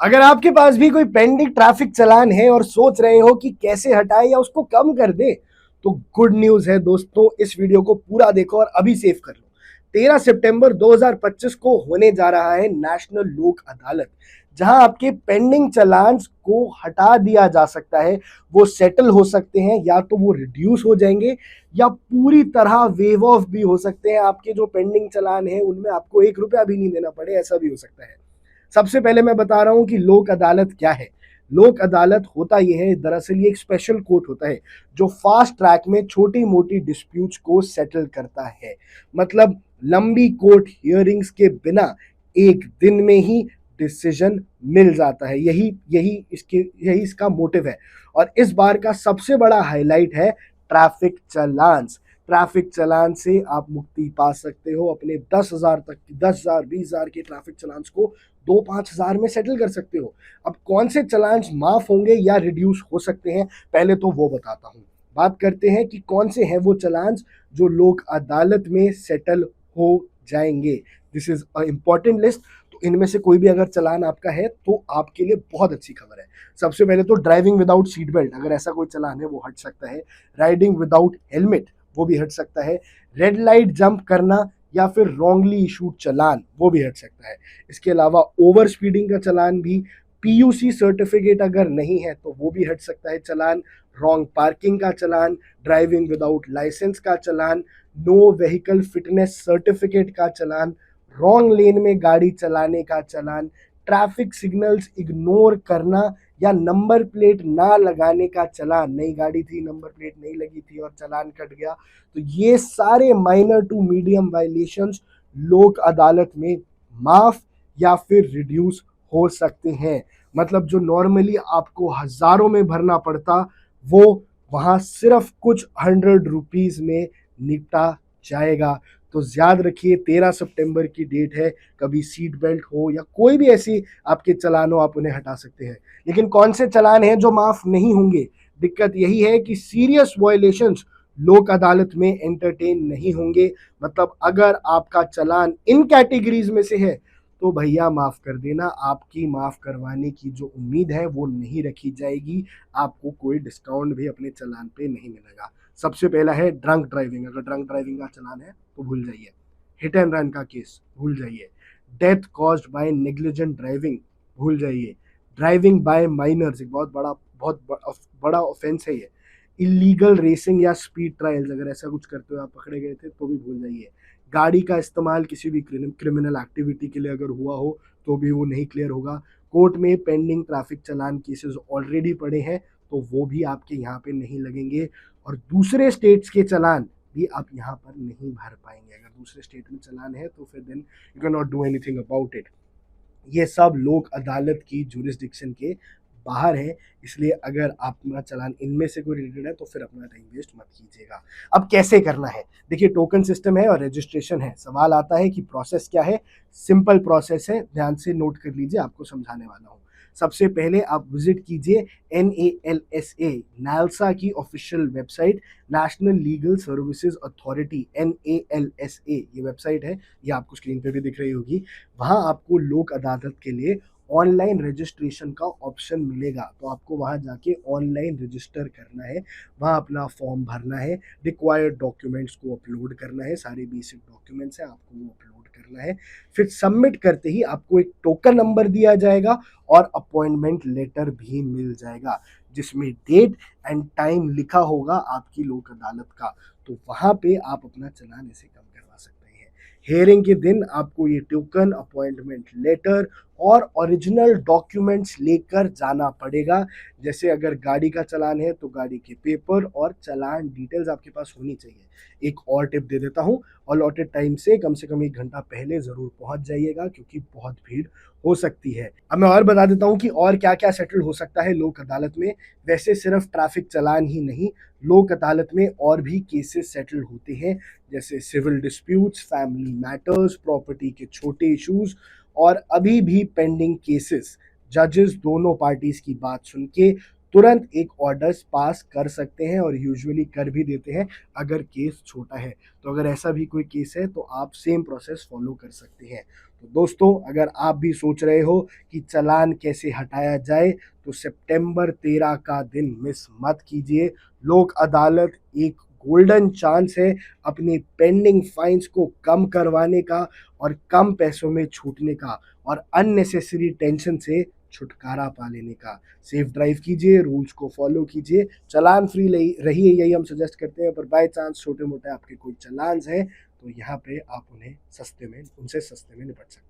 अगर आपके पास भी कोई पेंडिंग ट्रैफिक चालान है और सोच रहे हो कि कैसे हटाए या उसको कम कर दे, तो गुड न्यूज है दोस्तों, इस वीडियो को पूरा देखो और अभी सेव कर लो। 13 सितंबर 2025 को होने जा रहा है नेशनल लोक अदालत, जहां आपके पेंडिंग चालान को हटा दिया जा सकता है। वो सेटल हो सकते हैं, या तो वो रिड्यूस हो जाएंगे या पूरी तरह वेव ऑफ भी हो सकते हैं। आपके जो पेंडिंग चालान है उनमें आपको 1 रुपया भी नहीं देना पड़े, ऐसा भी हो सकता है। सबसे पहले मैं बता रहा हूं कि लोक अदालत क्या है। लोक अदालत होता यह है, दरअसल ये एक स्पेशल कोर्ट होता है जो फास्ट ट्रैक में छोटी मोटी डिस्प्यूट्स को सेटल करता है। मतलब लंबी कोर्ट हियरिंग्स के बिना एक दिन में ही डिसीजन मिल जाता है। यही यही इसके यही इसका मोटिव है। और इस बार का सबसे बड़ा हाईलाइट है ट्रैफिक चालान्स। ट्रैफिक चालान से आप मुक्ति पा सकते हो। अपने 10,000 तक, 10,000 20,000 के ट्रैफिक चालान्स को 2-5 हज़ार में सेटल कर सकते हो। अब कौन से चालान्स माफ होंगे या रिड्यूस हो सकते हैं, पहले तो वो बताता हूँ। बात करते हैं कि कौन से हैं वो चालान्स जो लोक अदालत में सेटल हो जाएंगे। This is a important list. तो इनमें से कोई भी अगर चालान आपका है तो आपके लिए बहुत अच्छी खबर है। सबसे पहले तो ड्राइविंग विदाउट सीट बेल्ट, अगर ऐसा कोई चालान है वो हट सकता है। राइडिंग विदाउट हेलमेट, वो भी हट सकता है। रेड लाइट जंप करना या फिर रॉन्गली इशूड चालान, वो भी हट सकता है। इसके अलावा ओवर स्पीडिंग का चालान भी, पीयूसी सर्टिफिकेट अगर नहीं है तो वो भी हट सकता है चालान। रॉन्ग पार्किंग का चालान, ड्राइविंग विदाउट लाइसेंस का चालान, नो व्हीकल फिटनेस सर्टिफिकेट का चालान, रॉन्ग लेन में गाड़ी चलाने का चालान, ट्रैफिक सिग्नल्स इग्नोर करना या नंबर प्लेट ना लगाने का चालान। नई गाड़ी थी, नंबर प्लेट नहीं लगी थी और चालान कट गया, तो ये सारे माइनर टू मीडियम वायलेशंस लोक अदालत में माफ या फिर रिड्यूस हो सकते हैं। मतलब जो नॉर्मली आपको हजारों में भरना पड़ता, वो वहां सिर्फ कुछ 100 रुपीज में निपटा जाएगा। तो याद रखिए, 13 सितंबर की डेट है। कभी सीट बेल्ट हो या कोई भी ऐसी आपके चालान हो, आप उन्हें हटा सकते हैं। लेकिन कौन से चालान हैं जो माफ नहीं होंगे? दिक्कत यही है कि सीरियस वायलेशंस लोक अदालत में एंटरटेन नहीं होंगे। मतलब अगर आपका चालान इन कैटेगरीज में से है तो भैया माफ कर देना, आपकी माफ करवाने की जो उम्मीद है वो नहीं रखी जाएगी। आपको कोई डिस्काउंट भी अपने चालान पे नहीं मिलेगा। सबसे पहला है ड्रंक ड्राइविंग। अगर ड्रंक ड्राइविंग का चालान है तो भूल जाइए। हिट एंड रन का केस भूल जाइए। Death caused by negligent driving भूल जाइए। ड्राइविंग बाय माइनर्स एक बहुत बड़ा ऑफेंस है ये। इलीगल रेसिंग या स्पीड ट्रायल्स, अगर ऐसा कुछ करते हुए आप पकड़े गए थे तो भी भूल जाइए। गाड़ी का इस्तेमाल किसी भी क्रिमिनल एक्टिविटी के लिए अगर हुआ हो तो भी वो नहीं क्लियर होगा। कोर्ट में पेंडिंग ट्रैफिक चालान केसेस ऑलरेडी पड़े हैं तो वो भी आपके यहाँ पे नहीं लगेंगे। और दूसरे स्टेट्स के चालान भी आप यहाँ पर नहीं भर पाएंगे। अगर दूसरे स्टेट में चालान है तो फिर then you can not do anything about it. ये सब लोक अदालत की जुरिस्डिक्शन के बाहर है। इसलिए अगर आपका चालान इनमें से कोई रिलेटेड है तो फिर अपना टाइम वेस्ट मत कीजिएगा। अब कैसे करना है? देखिए, टोकन सिस्टम है और रजिस्ट्रेशन है। सवाल आता है कि प्रोसेस क्या है? सिंपल प्रोसेस है, ध्यान से नोट कर लीजिए, आपको समझाने वाला हूँ। सबसे पहले आप विजिट कीजिए NALSA, नालसा की official website, national legal services authority, NALSA ये वेबसाइट है। ये आपको स्क्रीन पे भी दिख रही होगी। वहाँ आपको लोक अदालत के लिए ऑनलाइन रजिस्ट्रेशन का ऑप्शन मिलेगा। तो आपको वहाँ जाके ऑनलाइन रजिस्टर करना है, वहाँ अपना फॉर्म भरना है, रिक्वायर्ड डॉक्यूमेंट्स को अपलोड करना है। सारे बेसिक डॉक्यूमेंट्स हैं, आपको वो अपलोड करना है। फिर सबमिट करते ही आपको एक टोकन नंबर दिया जाएगा और अपॉइंटमेंट लेटर भी मिल जाएगा, जिसमें डेट एंड टाइम लिखा होगा आपकी लोक अदालत का। तो वहाँ पे आप अपना चालान ऐसे कम करवा सकते हैं। हेयरिंग के दिन आपको ये टोकन, अपॉइंटमेंट लेटर और ओरिजिनल डॉक्यूमेंट्स लेकर जाना पड़ेगा। जैसे अगर गाड़ी का चालान है तो गाड़ी के पेपर और चालान डिटेल्स आपके पास होनी चाहिए। एक और टिप दे देता हूँ, अलॉटेड टाइम से कम 1 घंटा पहले जरूर पहुंच जाइएगा, क्योंकि बहुत भीड़ हो सकती है। अब मैं और बता देता हूँ कि और क्या क्या सेटल हो सकता है लोक अदालत में। वैसे सिर्फ ट्रैफिक चालान ही नहीं, लोक अदालत में और भी केसेस सेटल होते हैं, जैसे civil disputes, family matters, property के छोटे इश्यूज और अभी भी पेंडिंग केसेस। जजेस दोनों पार्टीज की बात सुन के तुरंत एक ऑर्डर्स पास कर सकते हैं और यूजुअली कर भी देते हैं अगर केस छोटा है। तो अगर ऐसा भी कोई केस है तो आप सेम प्रोसेस फॉलो कर सकते हैं। तो दोस्तों, अगर आप भी सोच रहे हो कि चालान कैसे हटाया जाए तो सितंबर 13 का दिन मिस मत कीजिए। लोक अदालत एक गोल्डन चांस है अपनी पेंडिंग फाइन्स को कम करवाने का और कम पैसों में छूटने का और अननेसेसरी टेंशन से छुटकारा पा लेने का। सेफ ड्राइव कीजिए, रूल्स को फॉलो कीजिए, चालान फ्री रहिए, यही हम सजेस्ट करते हैं। पर बाय चांस छोटे मोटे आपके कोई चालान्स हैं तो यहाँ पे आप उन्हें उनसे सस्ते में निपट सकते हैं।